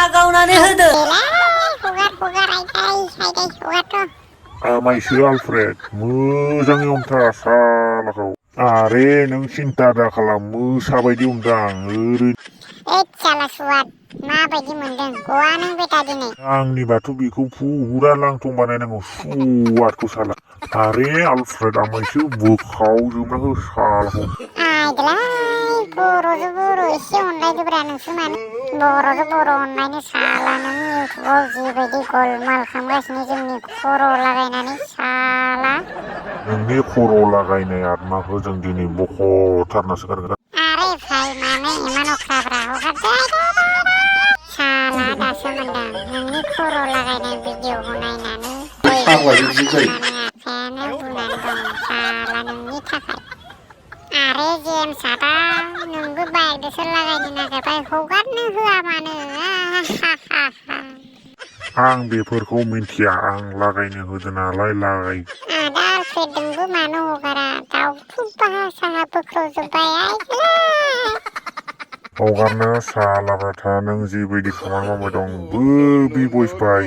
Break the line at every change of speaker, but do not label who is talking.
लागावनानै होदो
आमायसो आलफ्रेड मोजाङै हमथा सालाखौ आरे नों सिन्था दा खालाम मोसाबायदि हमदां ओरै
माबायदि मोनदों गवा नों बेटा दिनै
आंनिबाथ' बेखौ फुरा लांथं बानायनांगौ सुवादखौ साला आरे आलफ्रेड आमायसो बोखावजोबना हो सालाखौ
आइदलाय बर'जों बर' एसे अनलायदोब्रा नोंसो मानो बर'जों बर' अनलायनो साला नों इउटुबाव जिबायदि गलमाल खालामगासिनो जोंनि खर' लागायनानै साला
नोंनि खर' लागायनाय आत्माखौ जों दिनै बख'थारनासो गारगोन
आरे भाई मानो इमान अख्राब्रा हगारदो साला दासो मोनदां नोंनि खर' लागायनाय भिडिअखौ नायनानै आखायानो बुनानै दं साला नोंनि थाखाय आरे जेम्स आदा नोंबो बाइकजोंसो लागायनो नागिरबाय हगारनो होआ मानो
आं बेफोरखौ मिन्थिया आं लागायनो होदो नालाय लागाय
आदा आलफ्रेडजोंबो मानो हगारा दाउथु बाहा साहा बोख्रबजोब्बाय आइदलाय
हगारनो सालाबाथा नों जिबायदि खामानि मावबाय दं बि बयस बाय